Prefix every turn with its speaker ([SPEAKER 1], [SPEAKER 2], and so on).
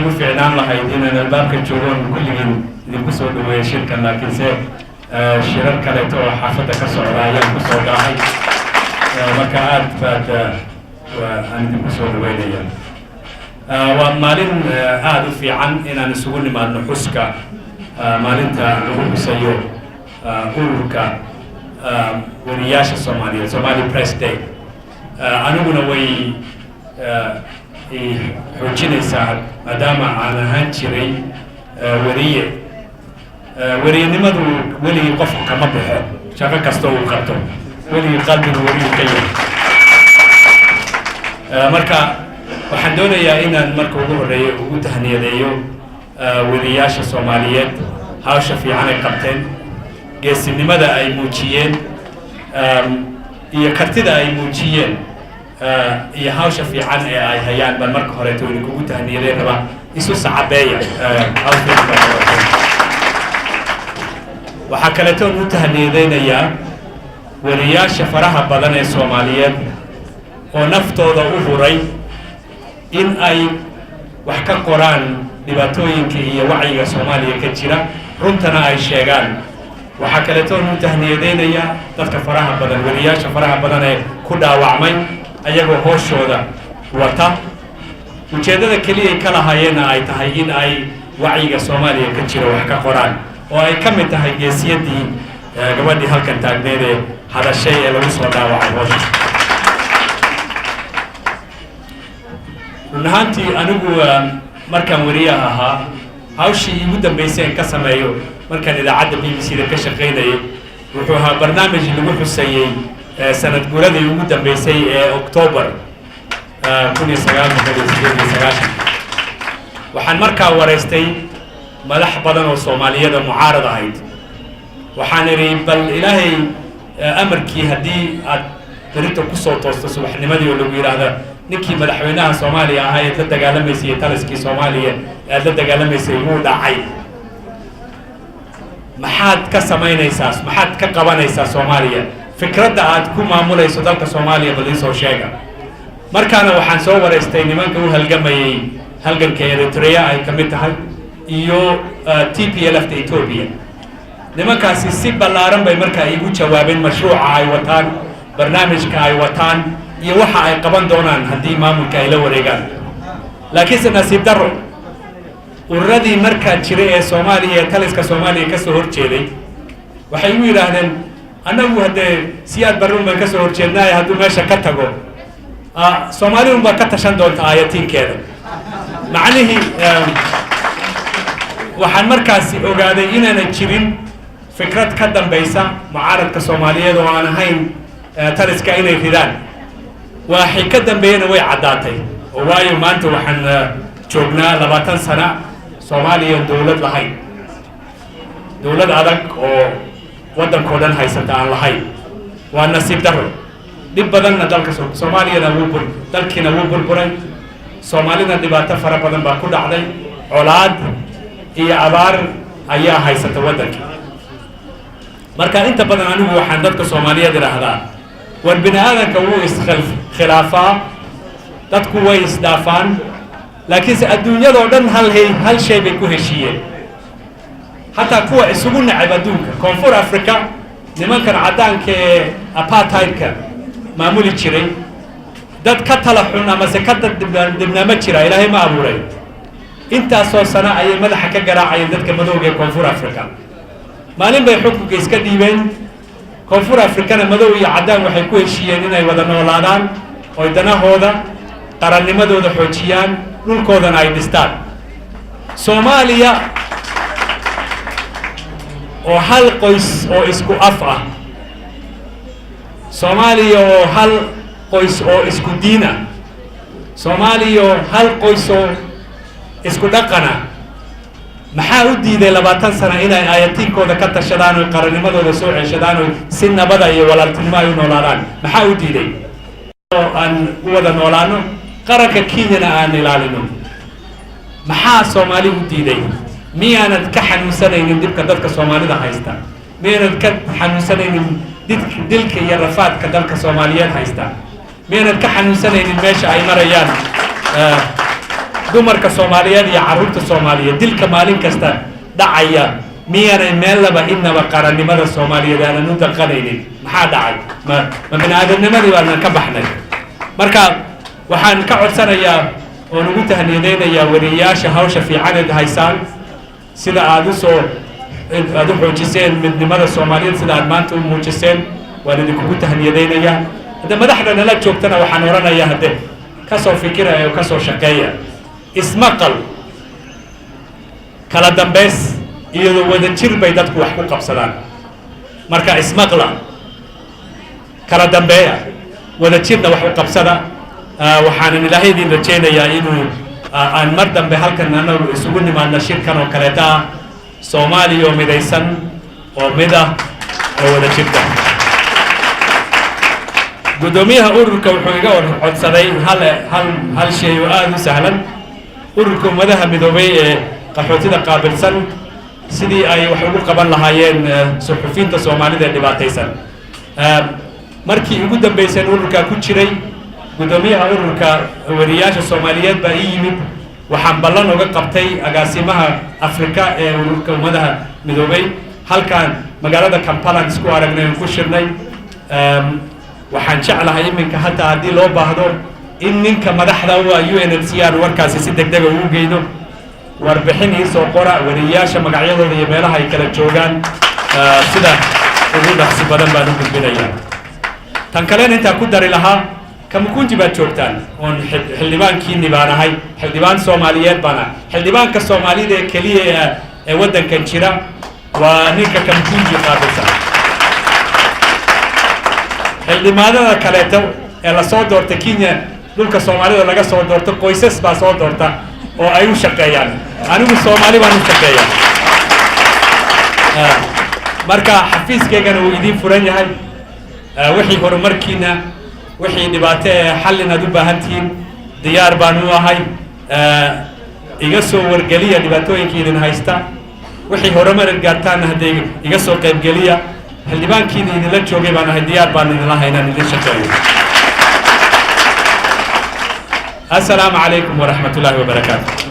[SPEAKER 1] في إعلان لهايدين أن الباب كتشوفون كل جن يبصوا دوي شركة لكن سه شركة كله حافظة كسرة يعني بصوا قاعد مكان فات وأنا بصوا دوي ليا ومالين هذا في عن إن نسوون ما نحسك مالين تنقول سيو أولك ورياش الصومالية Somali Press Day أنا بنوي حجيني ساعد مدام أنا هنشري وريه نمدو ولي قف كما بحال شاكا كستو وقرتو ولي قلبي وريه كيو مركا waxaan doonayaa inaan marka ugu horeeyo ugu tahniyadeeyo wariyaasha Soomaaliyeed hawsha fiican ay qabteen geesinimada ay muujiyeen iyo kartida ay muujiyeen iyo hawsha fiican ee ay hayaan bal marka hore tooni ugu tahniyadeen raba isu sacabeeya waxa kale oo ugu tahniyadeenaya wariyaasha faraha badan ee Soomaaliyeed oo naftooda u huray in ay wax ka qoraan dhibaatooyinka iyo wacyiga Soomaaliya ka jira runtana ay sheegaan waxa kale oo uu tahniyadeynaya dadka faraha badan wariyaasha faraha badan ee ku dhaawacmay ayagoo hooshooda wata ujeedada kaliya kala hayna ay tahay in ay wacyiga Soomaaliya ka jira wax ka qoraan oo ay ka mid tahay geesiyadii gabadhii halkan taagneed ee hadashay ee lagu soo dhaawacay hoos runtii anigu markaan wariyaha ahaa hawshii ugu dambeysay ka sameeyo markaan idaacadda BBC-da ka shaqeynayay wuxuu ahaa barnaamij lagu xusayay sanad guuradii ugu dambeysay ee October 1998 waxaan markaa wareystay madax badan oo Soomaaliyeed mucaarad ahayd waxaan iri bal ilaahay amarkii hadii aad berito ku soo toosto subaxnimadii oo lagu yiraahdo ninkii madaxweynaha Soomaaliya ahaa ee la dagaalamayay taliskii Soomaaliya ee la dagaalamayay uu dhacay maxaad ka samaynaysaa maxaad ka qabanaysaa Soomaaliya fikradda aad ku maamulayso dalka Soomaaliya bal soo sheega markaana waxaan soo wareystay nimanka u halgamayay halganka Eritrea ay kamid tahay iyo TPLF Ethiopia nimankaasi si ballaaran bay markaa igu jawaabeen mashruuca ay wataan barnaamijka ay wataan iyo waxa ay qaban doonaan hadii maamulka ay la wareegaan laakiin nasiib darro uradii markaa jiray ee Soomaaliya taliska Soomaaliya ka soo horjeeday waxay u yiraahdeen anagu hadee siyaad barruun baan ka soo horjeednaa haduu meesha ka tago Soomaaliya baa ka tashan doonta aayatinkeeda macnaheedu waxaan markaas ogaaday inaanay jirin fikrad ka dambaysa mucaaradka Soomaaliyeed oo aan ahayn taliska inay ridaan waxay ka dambeeyeen way cadaatay oo waayo maanta waxaan joognaa 20 sano Soomaaliya dawlad lahayn dawlad adag oo wadankoodan haysata aan lahayn waa nasiib darro dib badanna dalka Soomaaliya dalkiina wuu burburay Soomaalida dhibaato fara badan baa ku dhacday colaad iyo abaar ayaa haysata wadanka marka inta badan anigu waxaan dadka Soomaaliyeed iraahdaa war binaadamka wuu iskhilaafa dadku way isdaafaan laakiin adduunyada oo dhan hal shay bay ku heshiiyeen hatta kuwa isugu nacab adduunka Koonfur Afrika nimankan cadaanka apartheidka maamuli jiray dad ka tala xun ama se ka dibnaama jira ilaahay ma abuuray intaasoo sana ay madaxa ka garaacayeen dadka madowga ee Koonfur Afrika maalin bay xukunka iska dhiibeen Koonfur Afrikana madow iyo cadaan waxay ku heshiiyeen inay wada noolaadaan oo danahooda qarannimadooda xoojiyaan dhulkoodana ay dhistaan Soomaaliya oo hal qoys oo isku af ah Soomaaliya oo hal qoys oo isku diin ah Soomaaliya oo hal qoys oo isku dhaqan ah maxaa u diiday 20 sano inay aayatinkooda ka tashadaan oo qarannimadooda soo ceshadaan oo si nabad iyo walaaltinimo ay u noolaadaan maxaa u diiday oo aan wada noolaano qaranka Kenya aan ilaalino maxaa Soomaali u diiday miyaanad ka xanuunsanaynin dibka dadka Soomaalida haysta miyaanad ka xanuunsanaynin dilka iyo rafaadka dalka Soomaaliyeed haysta miyaanad ka xanuunsanaynin meesha ay marayaan dumarka Soomaaliyeed iyo carruurta Soomaaliyeed dilka maalin kasta dhacaya miyaanay meel laba inaba qarannimada Soomaaliyeed aanan u daqanaynin maxaa dhacay ma bini'aadamnimadii baan ka baxnay marka waxaan ka codsanayaa oo ugu tahniyadeynayaa wariyaasha hawsha fiican ee haysaan sida aad u xoojiseen midnimada Soomaaliyeed sida aad maanta u muujiseen waan idinku tahniyadeynayaa hadda madaxda nala joogtana waxaan oranayaa hadde ka soo fikiraya oo ka soo shaqeeya ismaqal kala dambeys iyadoo wada jir bay dadku wax ku qabsadaan marka ismaqla kala dambeeya wada jirna wax u qabsada waxaan ilaahay idin rajaynayaa inuu aan mar dambe halkan anagu isugu nimaadno shirkan oo kaleeta ah Soomaaliya oo midaysan oo mid ah oo wada jirta gudoomiyaha ururka wuxuu iga codsaday hal shay oo aad u sahlan ururka ummadaha midoobay ee qaxootiga qaabilsan sidii ay wax ugu qaban lahaayeen suxufiyiinta Soomaalida ee dhibaataysan markii ugu dambeysay ururka ku jiray gudoomiyaha ururka wariyaasha Soomaaliyeed baa yimid waxaan ballan uga qabtay agaasimaha Afrika ee ururka ummadaha midoobay halkan magaalada Kampala isku aragnay ku shirnay waxaan jeclahay iminka hataa haddii loo baahdo in ninka madaxda u ah UNHCR warkaasi si degdeg ah ugu geeyo warbixin soo qora wariyaasha magacyadooda iyo meelaha ay kala joogaan sida ugu dhaqsi badan baan u gudbinayaa tan kale inta ku dari lahaa kamukunji baad joogtaan oon xildhibaankiini baan ahay xildhibaan Soomaaliyeed baan xildhibaanka Soomaalida ee kaliya ee wadankan jira waa ninka kamukunji qaabilsan xildhibaanada kaleeto ee la soo doortay Kenya dhulka Soomaalida laga soo doorto qoysas baa soo doorta oo ay u shaqeeyaan anigu Soomaali baan u shaqeeyaa marka xafiiskaygan uu idin furan yahay wixii horumarkiina wixii dhibaato ee xallin aad u baahantiin diyaar baan u ahay iga soo wargeliya dhibaatooyinka idin haysta wixii horumar gaartaan hadday iga soo qaybgeliya xildhibaankiina idinla joogay baan ahay diyaar baan idin lahayn inaan idin shaqeeyo السلام عليكم ورحمة الله وبركاته.